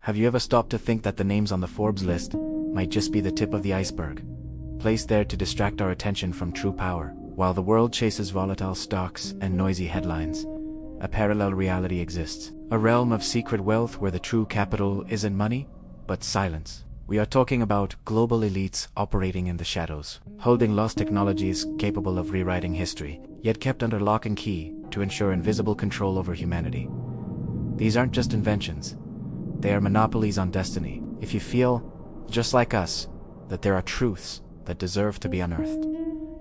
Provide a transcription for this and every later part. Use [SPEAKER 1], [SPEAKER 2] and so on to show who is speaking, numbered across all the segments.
[SPEAKER 1] Have you ever stopped to think that the names on the Forbes list might just be the tip of the iceberg, placed there to distract our attention from true power? While the world chases volatile stocks and noisy headlines, a parallel reality exists. A realm of secret wealth where the true capital isn't money, but silence. We are talking about global elites operating in the shadows, holding lost technologies capable of rewriting history, yet kept under lock and key to ensure invisible control over humanity. These aren't just inventions. They are monopolies on destiny. If you feel, just like us, that there are truths that deserve to be unearthed,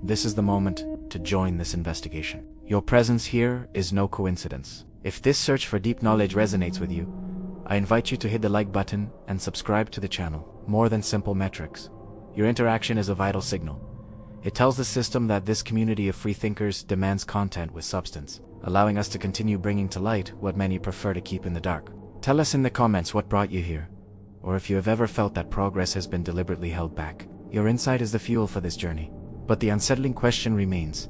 [SPEAKER 1] this is the moment to join this investigation. Your presence here is no coincidence. If this search for deep knowledge resonates with you, I invite you to hit the like button and subscribe to the channel. More than simple metrics, your interaction is a vital signal. It tells the system that this community of free thinkers demands content with substance, allowing us to continue bringing to light what many prefer to keep in the dark. Tell us in the comments what brought you here, or if you have ever felt that progress has been deliberately held back. Your insight is the fuel for this journey. But the unsettling question remains: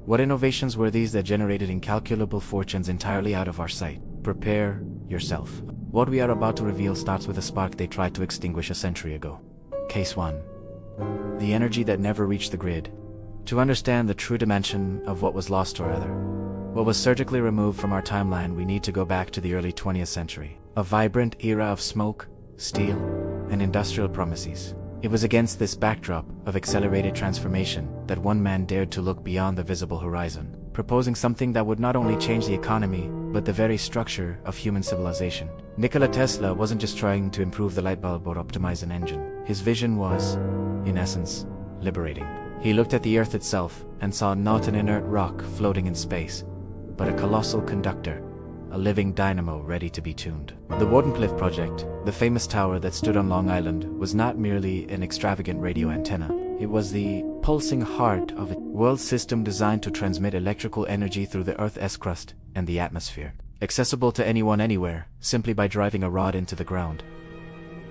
[SPEAKER 1] what innovations were these that generated incalculable fortunes entirely out of our sight? Prepare yourself. What we are about to reveal starts with a spark they tried to extinguish a century ago. Case 1. The energy that never reached the grid. To understand the true dimension of what was lost or other, what was surgically removed from our timeline, we need to go back to the early 20th century. A vibrant era of smoke, steel, and industrial promises. It was against this backdrop of accelerated transformation that one man dared to look beyond the visible horizon, proposing something that would not only change the economy, but the very structure of human civilization. Nikola Tesla wasn't just trying to improve the light bulb or optimize an engine. His vision was, in essence, liberating. He looked at the Earth itself and saw not an inert rock floating in space, but a colossal conductor, a living dynamo ready to be tuned. The Wardenclyffe project, the famous tower that stood on Long Island, was not merely an extravagant radio antenna. It was the pulsing heart of a world system designed to transmit electrical energy through the Earth's crust and the atmosphere, accessible to anyone anywhere, simply by driving a rod into the ground.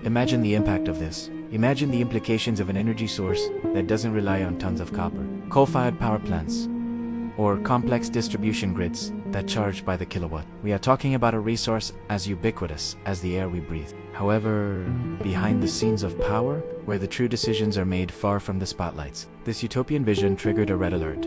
[SPEAKER 1] Imagine the impact of this. Imagine the implications of an energy source that doesn't rely on tons of copper, coal-fired power plants, or complex distribution grids that charge by the kilowatt. We are talking about a resource as ubiquitous as the air we breathe. However, behind the scenes of power, where the true decisions are made far from the spotlights, this utopian vision triggered a red alert.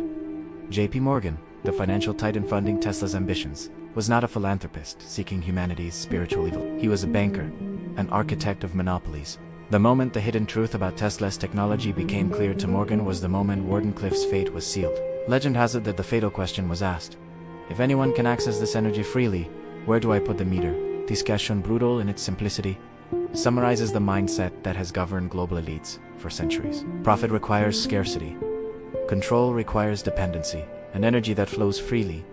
[SPEAKER 1] J.P. Morgan, the financial titan funding Tesla's ambitions, was not a philanthropist seeking humanity's spiritual evil. He was a banker, an architect of monopolies. The moment the hidden truth about Tesla's technology became clear to Morgan was the moment Wardenclyffe's fate was sealed. Legend has it that the fatal question was asked: if anyone can access this energy freely, where do I put the meter? This question, brutal in its simplicity, summarizes the mindset that has governed global elites for centuries. Profit requires scarcity. Control requires dependency. An energy that flows freely,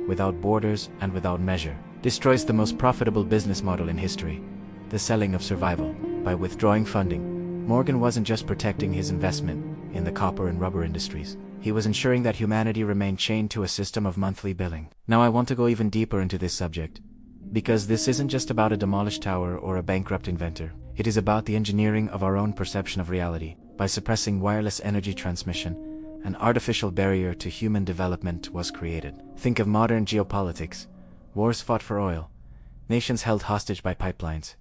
[SPEAKER 1] without borders and without measure, destroys the most profitable business model in history, the selling of survival. By withdrawing funding, Morgan wasn't just protecting his investment in the copper and rubber industries. He was ensuring that humanity remained chained to a system of monthly billing. Now I want to go even deeper into this subject, because this isn't just about a demolished tower or a bankrupt inventor. It is about the engineering of our own perception of reality. By suppressing wireless energy transmission, an artificial barrier to human development was created. Think of modern geopolitics: wars fought for oil, nations held hostage by pipelines,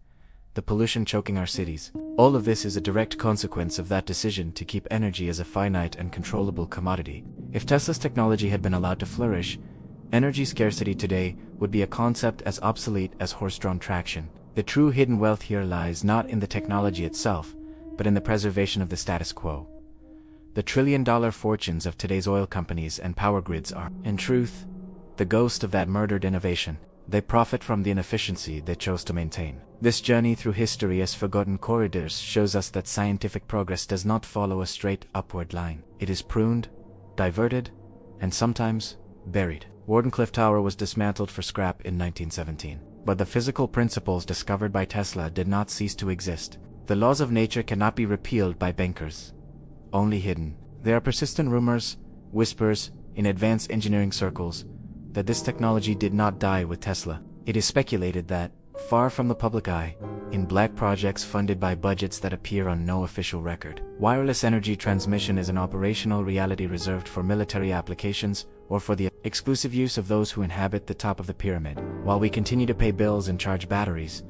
[SPEAKER 1] the pollution choking our cities. All of this is a direct consequence of that decision to keep energy as a finite and controllable commodity. If Tesla's technology had been allowed to flourish, energy scarcity today would be a concept as obsolete as horse-drawn traction. The true hidden wealth here lies not in the technology itself, but in the preservation of the status quo. The trillion-dollar fortunes of today's oil companies and power grids are, in truth, the ghost of that murdered innovation. They profit from the inefficiency they chose to maintain. This journey through history as forgotten corridors shows us that scientific progress does not follow a straight upward line. It is pruned, diverted, and sometimes buried. Wardenclyffe Tower was dismantled for scrap in 1917. But the physical principles discovered by Tesla did not cease to exist. The laws of nature cannot be repealed by bankers, only hidden. There are persistent rumors, whispers, in advanced engineering circles, that this technology did not die with Tesla. It is speculated that, far from the public eye, in black projects funded by budgets that appear on no official record, wireless energy transmission is an operational reality reserved for military applications or for the exclusive use of those who inhabit the top of the pyramid. While we continue to pay bills and charge batteries,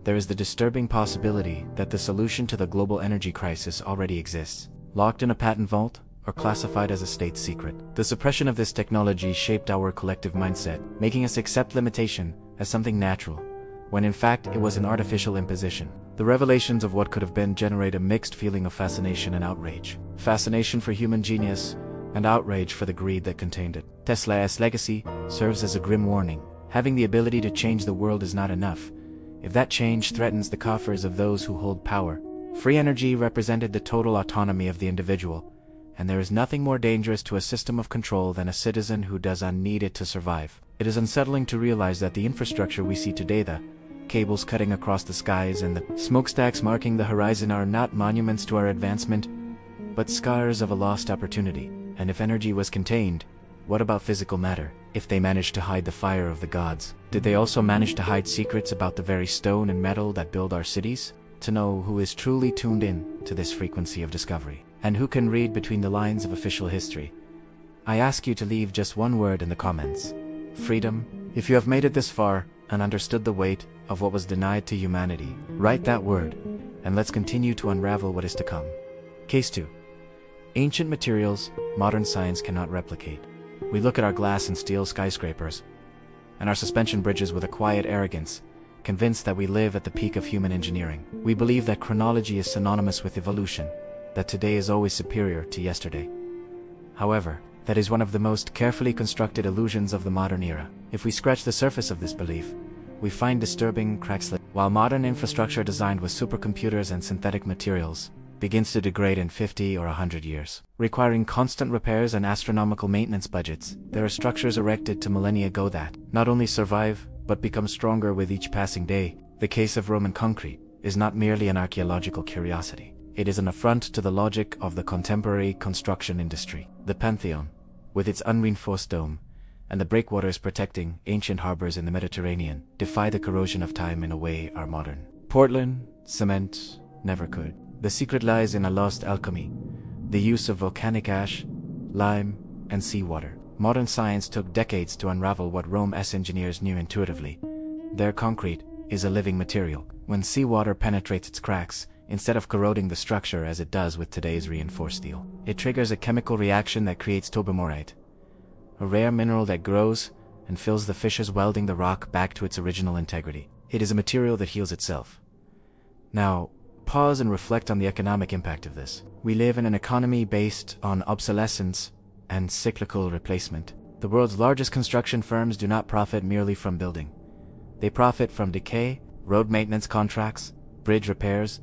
[SPEAKER 1] there is the disturbing possibility that the solution to the global energy crisis already exists, locked in a patent vault or classified as a state secret. The suppression of this technology shaped our collective mindset, making us accept limitation as something natural, when in fact it was an artificial imposition. The revelations of what could have been generate a mixed feeling of fascination and outrage. Fascination for human genius, and outrage for the greed that contained it. Tesla's legacy serves as a grim warning. Having the ability to change the world is not enough, if that change threatens the coffers of those who hold power. Free energy represented the total autonomy of the individual, and there is nothing more dangerous to a system of control than a citizen who does not need it to survive. It is unsettling to realize that the infrastructure we see today, the cables cutting across the skies and the smokestacks marking the horizon, are not monuments to our advancement, but scars of a lost opportunity. And if energy was contained, what about physical matter? If they managed to hide the fire of the gods, did they also manage to hide secrets about the very stone and metal that build our cities? To know who is truly tuned in to this frequency of discovery, and who can read between the lines of official history, I ask you to leave just one word in the comments: freedom. If you have made it this far and understood the weight of what was denied to humanity, write that word, and let's continue to unravel what is to come. Case 2. Ancient materials modern science cannot replicate. We look at our glass and steel skyscrapers, and our suspension bridges with a quiet arrogance, convinced that we live at the peak of human engineering. We believe that chronology is synonymous with evolution, that today is always superior to yesterday. However, that is one of the most carefully constructed illusions of the modern era. If we scratch the surface of this belief, we find disturbing cracks. While modern infrastructure designed with supercomputers and synthetic materials begins to degrade in 50 or 100 years, requiring constant repairs and astronomical maintenance budgets, there are structures erected to millennia ago that not only survive, but become stronger with each passing day. The case of Roman concrete is not merely an archaeological curiosity. It is an affront to the logic of the contemporary construction industry. The Pantheon, with its unreinforced dome, and the breakwaters protecting ancient harbors in the Mediterranean, defy the corrosion of time in a way our modern Portland cement never could. The secret lies in a lost alchemy, the use of volcanic ash, lime, and seawater. Modern science took decades to unravel what Rome's engineers knew intuitively. Their concrete is a living material. When seawater penetrates its cracks, instead of corroding the structure as it does with today's reinforced steel, it triggers a chemical reaction that creates tobamorite, a rare mineral that grows and fills the fissures, welding the rock back to its original integrity. It is a material that heals itself. Now, pause and reflect on the economic impact of this. We live in an economy based on obsolescence and cyclical replacement. The world's largest construction firms do not profit merely from building. They profit from decay, road maintenance contracts, bridge repairs,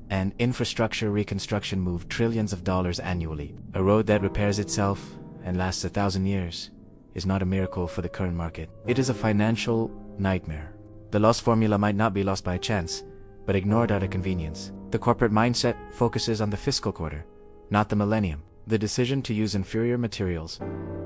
[SPEAKER 1] and infrastructure reconstruction move trillions of dollars annually. A road that repairs itself and lasts 1,000 years is not a miracle for the current market. It is a financial nightmare. The loss formula might not be lost by chance, but ignored out of convenience. The corporate mindset focuses on the fiscal quarter, not the millennium. The decision to use inferior materials,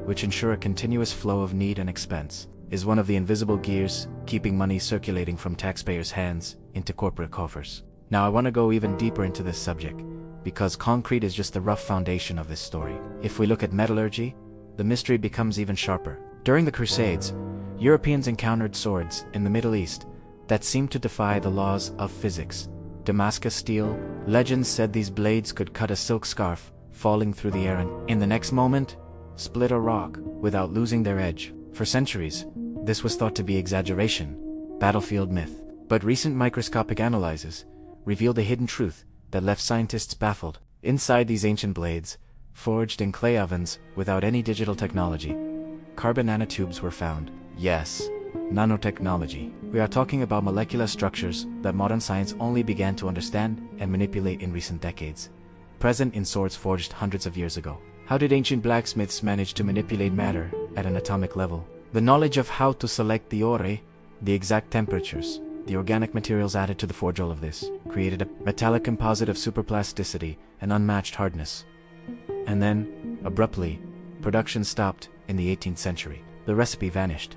[SPEAKER 1] which ensure a continuous flow of need and expense, is one of the invisible gears keeping money circulating from taxpayers' hands into corporate coffers. Now I want to go even deeper into this subject, because concrete is just the rough foundation of this story. If we look at metallurgy, the mystery becomes even sharper. During the Crusades, Europeans encountered swords in the Middle East that seemed to defy the laws of physics. Damascus steel, legends said these blades could cut a silk scarf falling through the air and, in the next moment, split a rock without losing their edge. For centuries, this was thought to be exaggeration, battlefield myth. But recent microscopic analyses revealed a hidden truth that left scientists baffled. Inside these ancient blades, forged in clay ovens without any digital technology, carbon nanotubes were found. Yes, nanotechnology. We are talking about molecular structures that modern science only began to understand and manipulate in recent decades, present in swords forged hundreds of years ago. How did ancient blacksmiths manage to manipulate matter at an atomic level? The knowledge of how to select the ore, the exact temperatures, the organic materials added to the forge, all of this created a metallic composite of superplasticity and unmatched hardness. And then, abruptly, production stopped in the 18th century. The recipe vanished.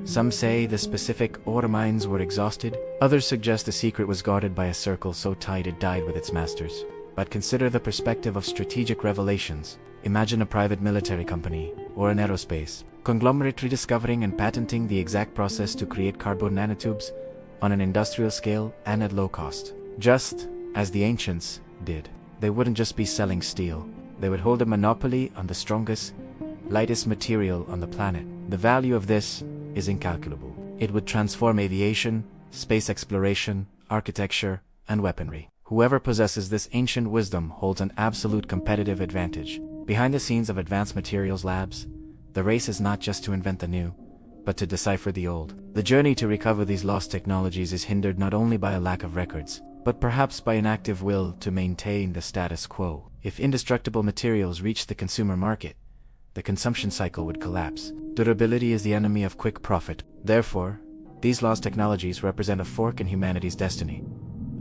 [SPEAKER 1] Some say the specific ore mines were exhausted. Others suggest the secret was guarded by a circle so tight it died with its masters. But consider the perspective of strategic revelations. Imagine a private military company, or an aerospace conglomerate rediscovering and patenting the exact process to create carbon nanotubes, on an industrial scale and at low cost. Just as the ancients did. They wouldn't just be selling steel. They would hold a monopoly on the strongest, lightest material on the planet. The value of this is incalculable. It would transform aviation, space exploration, architecture, and weaponry. Whoever possesses this ancient wisdom holds an absolute competitive advantage. Behind the scenes of advanced materials labs, the race is not just to invent the new, but to decipher the old. The journey to recover these lost technologies is hindered not only by a lack of records, but perhaps by an active will to maintain the status quo. If indestructible materials reach the consumer market, the consumption cycle would collapse. Durability is the enemy of quick profit. Therefore, these lost technologies represent a fork in humanity's destiny.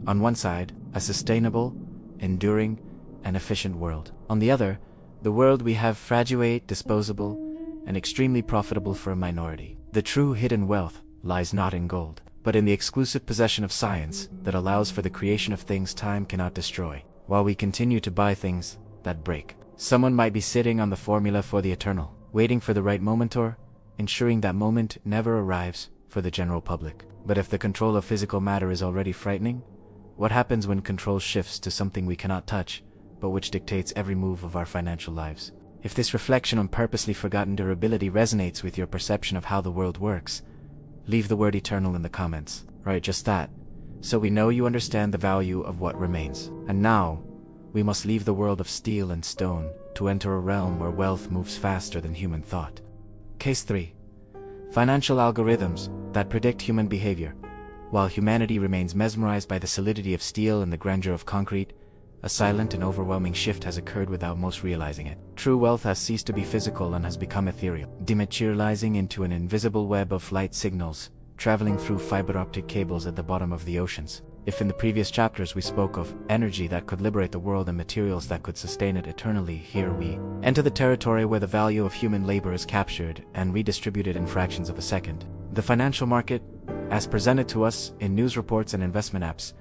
[SPEAKER 1] On one side, a sustainable, enduring, and efficient world. On the other, the world we have fragile, disposable, and extremely profitable for a minority. The true hidden wealth lies not in gold, but in the exclusive possession of science that allows for the creation of things time cannot destroy, while we continue to buy things that break. Someone might be sitting on the formula for the eternal, waiting for the right moment or ensuring that moment never arrives for the general public. But if the control of physical matter is already frightening, what happens when control shifts to something we cannot touch, but which dictates every move of our financial lives? If this reflection on purposely forgotten durability resonates with your perception of how the world works, leave the word eternal in the comments. Right, just that, so we know you understand the value of what remains. And now, we must leave the world of steel and stone to enter a realm where wealth moves faster than human thought. Case 3. Financial algorithms that predict human behavior. While humanity remains mesmerized by the solidity of steel and the grandeur of concrete, a silent and overwhelming shift has occurred without most realizing it. True wealth has ceased to be physical and has become ethereal, dematerializing into an invisible web of light signals, traveling through fiber optic cables at the bottom of the oceans. If in the previous chapters we spoke of energy that could liberate the world and materials that could sustain it eternally, here we enter the territory where the value of human labor is captured and redistributed in fractions of a second. The financial market, as presented to us in news reports and investment apps,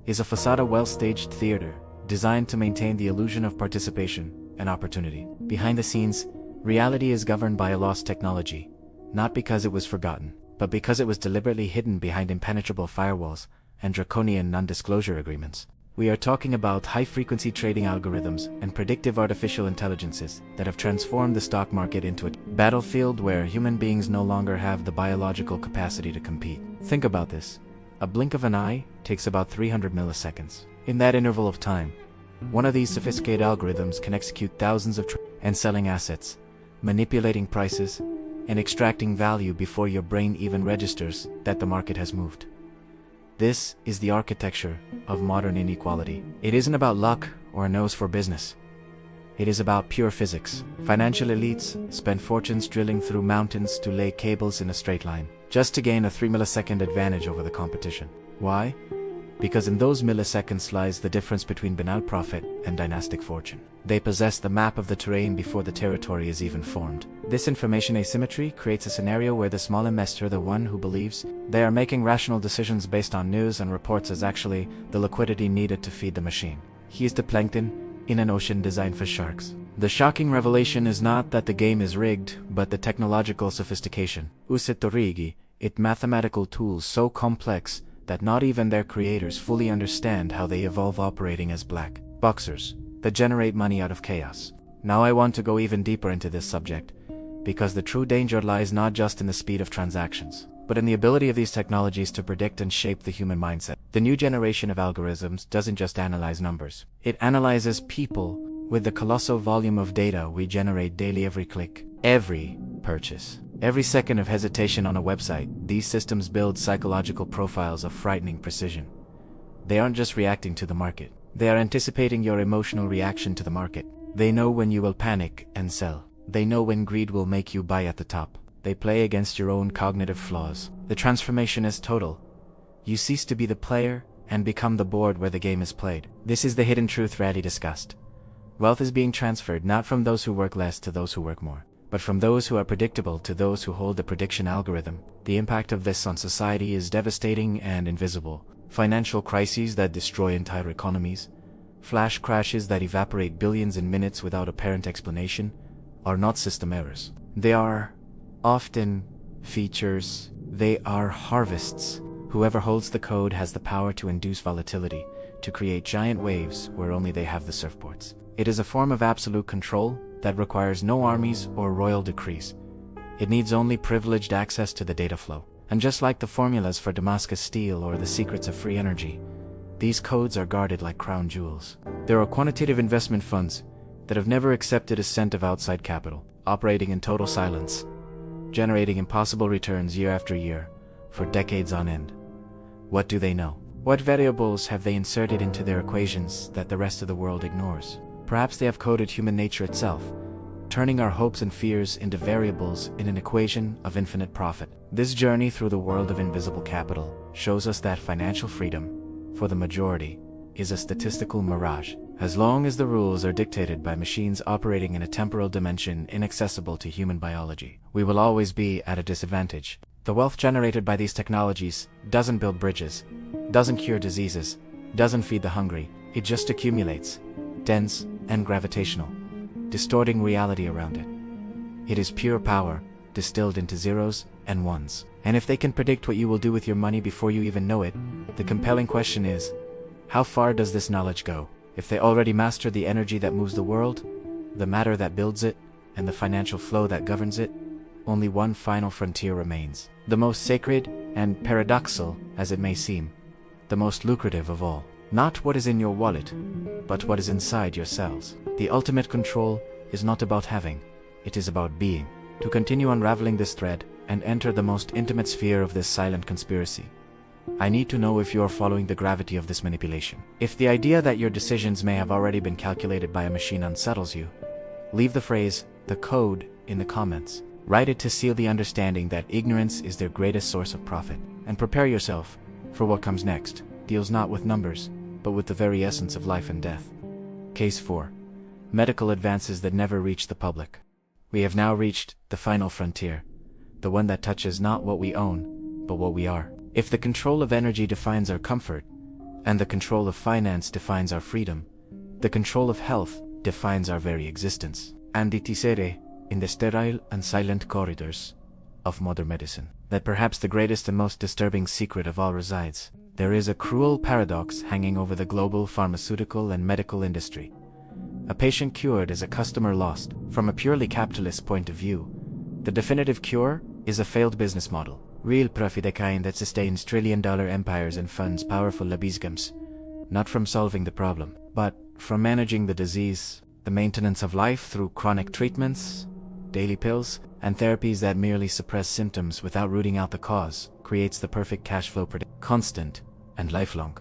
[SPEAKER 1] is a facade, a well-staged theater designed to maintain the illusion of participation and opportunity. Behind the scenes, reality is governed by a lost technology, not because it was forgotten, but because it was deliberately hidden behind impenetrable firewalls and draconian non-disclosure agreements. We are talking about high-frequency trading algorithms and predictive artificial intelligences that have transformed the stock market into a battlefield where human beings no longer have the biological capacity to compete. Think about this. A blink of an eye takes about 300 milliseconds. In that interval of time, one of these sophisticated algorithms can execute thousands of and selling assets, manipulating prices, and extracting value before your brain even registers that the market has moved. This is the architecture of modern inequality. It isn't about luck or a nose for business. It is about pure physics. Financial elites spend fortunes drilling through mountains to lay cables in a straight line, just to gain a 3-millisecond advantage over the competition. Why? Because in those milliseconds lies the difference between banal profit and dynastic fortune. They possess the map of the terrain before the territory is even formed. This information asymmetry creates a scenario where the small investor, the one who believes they are making rational decisions based on news and reports, is actually the liquidity needed to feed the machine. He is the plankton in an ocean designed for sharks. The shocking revelation is not that the game is rigged, but the technological sophistication. Usitorigi, it mathematical tools so complex that not even their creators fully understand how they evolve, operating as black boxers that generate money out of chaos. Now I want to go even deeper into this subject, because the true danger lies not just in the speed of transactions, but in the ability of these technologies to predict and shape the human mindset. The new generation of algorithms doesn't just analyze numbers. It analyzes people with the colossal volume of data we generate daily. Every click, every purchase, every second of hesitation on a website, these systems build psychological profiles of frightening precision. They aren't just reacting to the market. They are anticipating your emotional reaction to the market. They know when you will panic and sell. They know when greed will make you buy at the top. They play against your own cognitive flaws. The transformation is total. You cease to be the player and become the board where the game is played. This is the hidden truth rarely discussed. Wealth is being transferred not from those who work less to those who work more, but from those who are predictable to those who hold the prediction algorithm. The impact of this on society is devastating and invisible. Financial crises that destroy entire economies, flash crashes that evaporate billions in minutes without apparent explanation, are not system errors. They are often features. They are harvests Whoever holds the code has the power to induce volatility, to create giant waves where only they have the surfboards. It is a form of absolute control that requires no armies or royal decrees. It needs only privileged access to the data flow. And just like the formulas for Damascus steel or the secrets of free energy, these codes are guarded like crown jewels. There are quantitative investment funds that have never accepted a cent of outside capital, operating in total silence, generating impossible returns year after year, for decades on end. What do they know? What variables have they inserted into their equations that the rest of the world ignores? Perhaps they have coded human nature itself, turning our hopes and fears into variables in an equation of infinite profit. This journey through the world of invisible capital shows us that financial freedom, for the majority, is a statistical mirage. As long as the rules are dictated by machines operating in a temporal dimension inaccessible to human biology, we will always be at a disadvantage. The wealth generated by these technologies doesn't build bridges, doesn't cure diseases, doesn't feed the hungry. It just accumulates, dense and gravitational, distorting reality around it. It is pure power, distilled into zeros and ones. And if they can predict what you will do with your money before you even know it, the compelling question is, how far does this knowledge go? If they already master the energy that moves the world, the matter that builds it, and the financial flow that governs it, only one final frontier remains. The most sacred and paradoxical as it may seem, the most lucrative of all. Not what is in your wallet, but what is inside your cells. The ultimate control is not about having, it is about being. To continue unraveling this thread and enter the most intimate sphere of this silent conspiracy, I need to know if you are following the gravity of this manipulation. If the idea that your decisions may have already been calculated by a machine unsettles you, leave the phrase, "the code," in the comments. Write it to seal the understanding that ignorance is their greatest source of profit. And prepare yourself, for what comes next deals not with numbers, but with the very essence of life and death. Case 4. Medical advances that never reach the public. We have now reached the final frontier, the one that touches not what we own, but what we are. If the control of energy defines our comfort, and the control of finance defines our freedom, the control of health defines our very existence. And it is here, in the sterile and silent corridors of modern medicine, that perhaps the greatest and most disturbing secret of all resides. There is a cruel paradox hanging over the global pharmaceutical and medical industry. A patient cured is a customer lost. From a purely capitalist point of view, the definitive cure is a failed business model. Real profit, the kind that sustains trillion-dollar empires and funds powerful lobbyisms, not from solving the problem, but from managing the disease, the maintenance of life through chronic treatments, daily pills, and therapies that merely suppress symptoms without rooting out the cause, creates the perfect cash flow constant and lifelong.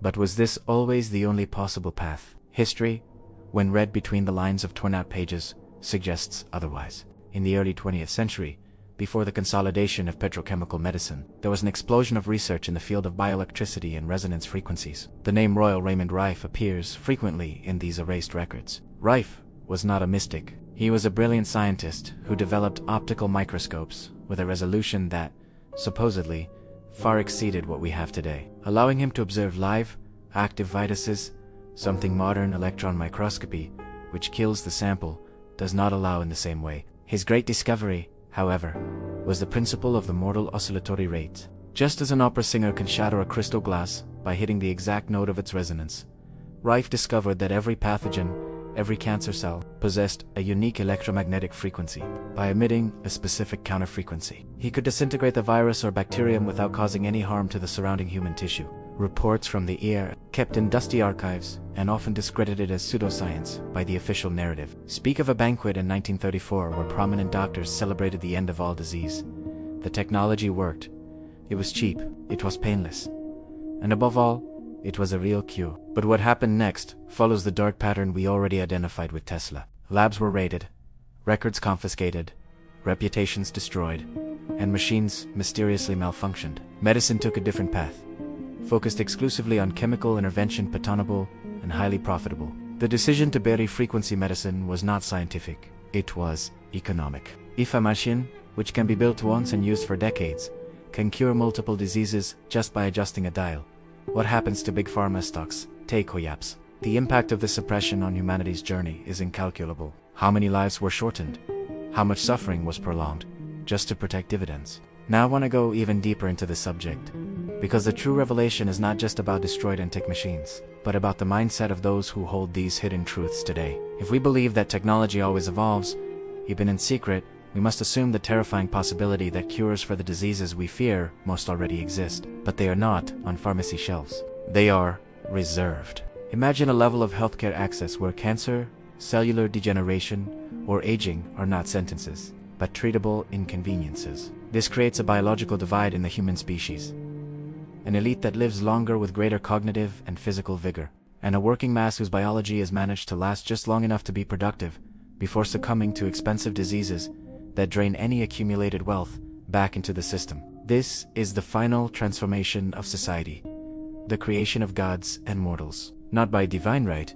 [SPEAKER 1] But was this always the only possible path? History, when read between the lines of torn-out pages, suggests otherwise. In the early 20th century, before the consolidation of petrochemical medicine, there was an explosion of research in the field of bioelectricity and resonance frequencies. The name Royal Raymond Rife appears frequently in these erased records. Rife was not a mystic. He was a brilliant scientist who developed optical microscopes with a resolution that, supposedly, far exceeded what we have today, allowing him to observe live, active viruses, something modern electron microscopy, which kills the sample, does not allow in the same way. His great discovery, however, was the principle of the mortal oscillatory rate. Just as an opera singer can shatter a crystal glass by hitting the exact note of its resonance, Rife discovered that every pathogen, every cancer cell, possessed a unique electromagnetic frequency. By emitting a specific counterfrequency, he could disintegrate the virus or bacterium without causing any harm to the surrounding human tissue. Reports from the ER, kept in dusty archives and often discredited as pseudoscience by the official narrative, speak of a banquet in 1934 where prominent doctors celebrated the end of all disease. The technology worked. It was cheap. It was painless. And above all, it was a real cure. But what happened next follows the dark pattern we already identified with Tesla. Labs were raided, records confiscated, reputations destroyed, and machines mysteriously malfunctioned. Medicine took a different path, focused exclusively on chemical intervention, patenable and highly profitable. The decision to bury frequency medicine was not scientific, it was economic. If a machine, which can be built once and used for decades, can cure multiple diseases just by adjusting a dial, what happens to big pharma stocks? Take Hoyaps. The impact of this suppression on humanity's journey is incalculable. How many lives were shortened? How much suffering was prolonged, just to protect dividends? Now I want to go even deeper into the subject, Because the true revelation is not just about destroyed antique machines, but about the mindset of those who hold these hidden truths today. If we believe that technology always evolves, even in secret, we must assume the terrifying possibility that cures for the diseases we fear most already exist, but they are not on pharmacy shelves. They are reserved. Imagine a level of healthcare access where cancer, cellular degeneration, or aging are not sentences, but treatable inconveniences. This creates a biological divide in the human species. An elite that lives longer with greater cognitive and physical vigor, and a working mass whose biology has managed to last just long enough to be productive before succumbing to expensive diseases that drain any accumulated wealth back into the system. This is the final transformation of society, the creation of gods and mortals, not by divine right,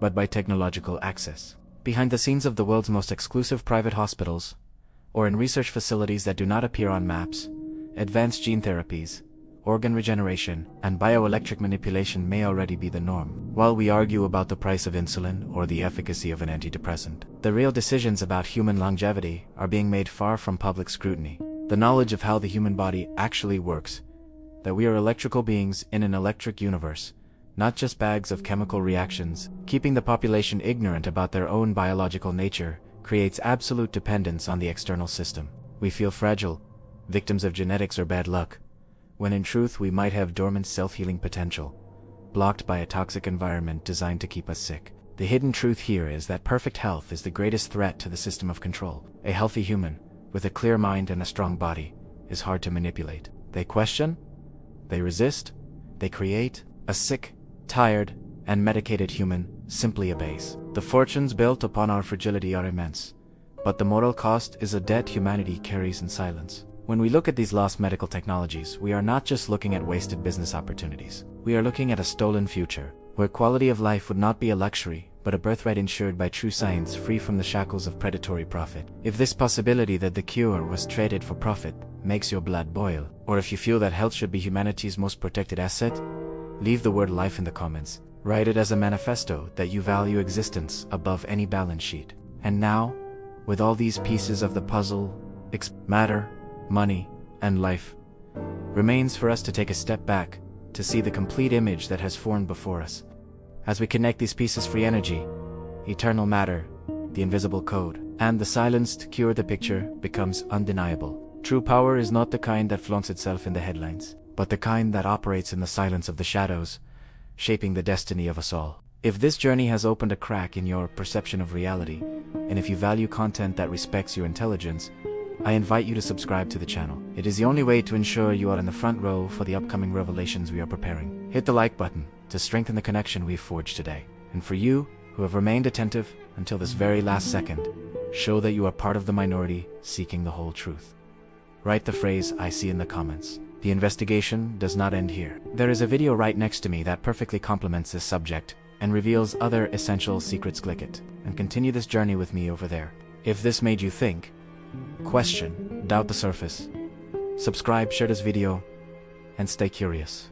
[SPEAKER 1] but by technological access. Behind the scenes of the world's most exclusive private hospitals, or in research facilities that do not appear on maps, advanced gene therapies, organ regeneration, and bioelectric manipulation may already be the norm. While we argue about the price of insulin or the efficacy of an antidepressant, the real decisions about human longevity are being made far from public scrutiny. The knowledge of how the human body actually works, that we are electrical beings in an electric universe, not just bags of chemical reactions, keeping the population ignorant about their own biological nature creates absolute dependence on the external system. We feel fragile, victims of genetics or bad luck, when in truth we might have dormant self-healing potential, blocked by a toxic environment designed to keep us sick. The hidden truth here is that perfect health is the greatest threat to the system of control. A healthy human, with a clear mind and a strong body, is hard to manipulate. They question, they resist, they create. A sick, tired, and medicated human simply obeys. The fortunes built upon our fragility are immense, but the moral cost is a debt humanity carries in silence. When we look at these lost medical technologies, we are not just looking at wasted business opportunities. We are looking at a stolen future, where quality of life would not be a luxury, but a birthright ensured by true science free from the shackles of predatory profit. If this possibility that the cure was traded for profit makes your blood boil, or if you feel that health should be humanity's most protected asset, leave the word life in the comments. Write it as a manifesto that you value existence above any balance sheet. And now, with all these pieces of the puzzle, matter, money, and life, remains for us to take a step back to see the complete image that has formed before us. As we connect these pieces, free energy, eternal matter, the invisible code, and the silence to cure the picture becomes undeniable. True power is not the kind that flaunts itself in the headlines, but the kind that operates in the silence of the shadows, shaping the destiny of us all. If this journey has opened a crack in your perception of reality, and if you value content that respects your intelligence, I invite you to subscribe to the channel. It is the only way to ensure you are in the front row for the upcoming revelations we are preparing. Hit the like button to strengthen the connection we've forged today. And for you, who have remained attentive until this very last second, show that you are part of the minority seeking the whole truth. Write the phrase "I see" in the comments. The investigation does not end here. There is a video right next to me that perfectly complements this subject and reveals other essential secrets. Click it and continue this journey with me over there. If this made you think, question, doubt the surface, subscribe, share this video, and stay curious.